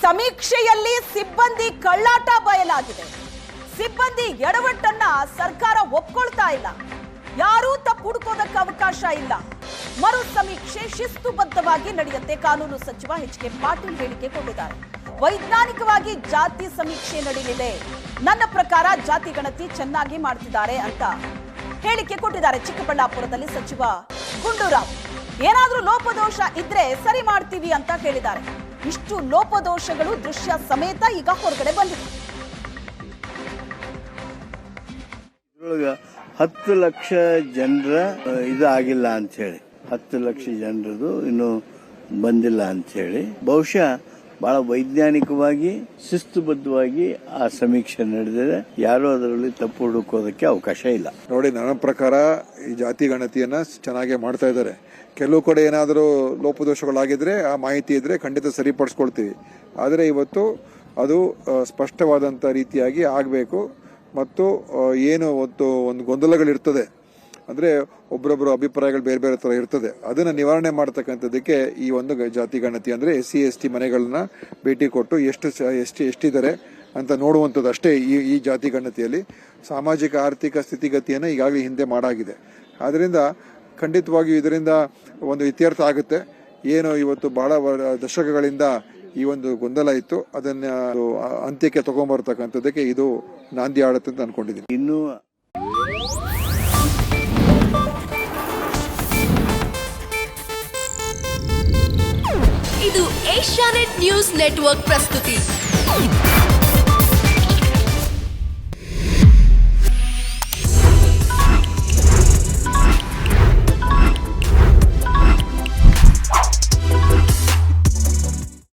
ಸಮೀಕ್ಷೆಯಲ್ಲಿ ಸಿಬ್ಬಂದಿ ಕಳ್ಳಾಟ ಬಯಲಾಗಿದೆ. ಸಿಬ್ಬಂದಿ ಎಡವಟ್ಟನ್ನ ಸರ್ಕಾರ ಒಪ್ಕೊಳ್ತಾ ಇಲ್ಲ. ಯಾರೂ ತಪ್ಪು ಹುಡುಕೋದಕ್ಕೆ ಅವಕಾಶ ಇಲ್ಲ. ಮರು ಸಮೀಕ್ಷೆ ಶಿಸ್ತುಬದ್ಧವಾಗಿ ನಡೆಯುತ್ತೆ. ಕಾನೂನು ಸಚಿವ ಎಚ್.ಕೆ. ಪಾಟೀಲ್ ಹೇಳಿಕೆ ಕೊಟ್ಟಿದ್ದಾರೆ. ವೈಜ್ಞಾನಿಕವಾಗಿ ಜಾತಿ ಸಮೀಕ್ಷೆ ನಡೆಯಲಿದೆ. ನನ್ನ ಪ್ರಕಾರ ಜಾತಿ ಗಣತಿ ಚೆನ್ನಾಗಿ ಮಾಡ್ತಿದ್ದಾರೆ ಅಂತ ಹೇಳಿಕೆ ಕೊಟ್ಟಿದ್ದಾರೆ. ಚಿಕ್ಕಬಳ್ಳಾಪುರದಲ್ಲಿ ಸಚಿವ ಗುಂಡೂರಾವ್ ಏನಾದ್ರೂ ಲೋಪದೋಷ ಇದ್ರೆ ಸರಿ ಮಾಡ್ತೀವಿ ಅಂತ ಹೇಳಿದ್ದಾರೆ. ಇಷ್ಟು ಲೋಪದೋಷಗಳು ದೃಶ್ಯ ಸಮೇತ ಈಗ ಹೊರಗಡೆ ಬಂದಿದೆ. 10 ಲಕ್ಷ ಜನರ ಇದು ಆಗಿಲ್ಲ ಅಂತ ಹೇಳಿ, 10 ಲಕ್ಷ ಜನರದು ಇನ್ನು ಬಂದಿಲ್ಲ ಅಂತ ಹೇಳಿ, ಬಹುಶಃ ಬಹಳ ವೈಜ್ಞಾನಿಕವಾಗಿ ಶಿಸ್ತುಬದ್ಧವಾಗಿ ಆ ಸಮೀಕ್ಷೆ ನಡೆದಿದೆ. ಯಾರು ಅದರಲ್ಲಿ ತಪ್ಪು ಹುಡುಕೋದಕ್ಕೆ ಅವಕಾಶ ಇಲ್ಲ. ನೋಡಿ, ನನ್ನ ಪ್ರಕಾರ ಈ ಜಾತಿ ಗಣತಿಯನ್ನ ಚೆನ್ನಾಗಿ ಮಾಡ್ತಾ ಇದ್ದಾರೆ. ಕೆಲವು ಕಡೆ ಏನಾದರೂ ಲೋಪದೋಷಗಳಾಗಿದ್ರೆ ಆ ಮಾಹಿತಿ ಇದ್ರೆ ಖಂಡಿತ ಸರಿಪಡಿಸ್ಕೊಳ್ತೀವಿ. ಆದರೆ ಇವತ್ತು ಅದು ಸ್ಪಷ್ಟವಾದಂತ ರೀತಿಯಾಗಿ ಆಗಬೇಕು. ಮತ್ತು ಏನು ಒಂದು ಗೊಂದಲಗಳಿರ್ತದೆ, ಅಂದ್ರೆ ಒಬ್ಬರೊಬ್ಬರು ಅಭಿಪ್ರಾಯಗಳು ಬೇರೆ ಬೇರೆ ತರ ಇರ್ತದೆ, ಅದನ್ನ ನಿವಾರಣೆ ಮಾಡತಕ್ಕಂಥದ್ದಕ್ಕೆ ಈ ಒಂದು ಜಾತಿ ಗಣತಿ ಅಂದ್ರೆ SC/ST ಮನೆಗಳನ್ನ ಭೇಟಿ ಕೊಟ್ಟು ಎಷ್ಟಿದ್ದಾರೆ ಅಂತ ನೋಡುವಂಥದ್ದು ಅಷ್ಟೇ. ಈ ಜಾತಿ ಗಣತಿಯಲ್ಲಿ ಸಾಮಾಜಿಕ ಆರ್ಥಿಕ ಸ್ಥಿತಿಗತಿಯನ್ನು ಈಗಾಗಲೇ ಹಿಂದೆ ಮಾಡಾಗಿದೆ. ಆದ್ರಿಂದ ಖಂಡಿತವಾಗಿಯೂ ಇದರಿಂದ ಒಂದು ಇತ್ಯರ್ಥ ಆಗುತ್ತೆ. ಏನು ಇವತ್ತು ಬಹಳ ದಶಕಗಳಿಂದ ಈ ಒಂದು ಗೊಂದಲ ಇತ್ತು, ಅದನ್ನ ಅಂತ್ಯಕ್ಕೆ ತಗೊಂಡ್ಬರ್ತಕ್ಕಂಥದ್ದಕ್ಕೆ ಇದು ನಾಂದಿ ಆಡುತ್ತೆ ಅಂತ ಅನ್ಕೊಂಡಿದ್ದೀನಿ. ಇನ್ನು ಇದು ಏಷ್ಯಾನೆಟ್ ನ್ಯೂಸ್ ನೆಟ್ವರ್ಕ್ ಪ್ರಸ್ತುತಿ.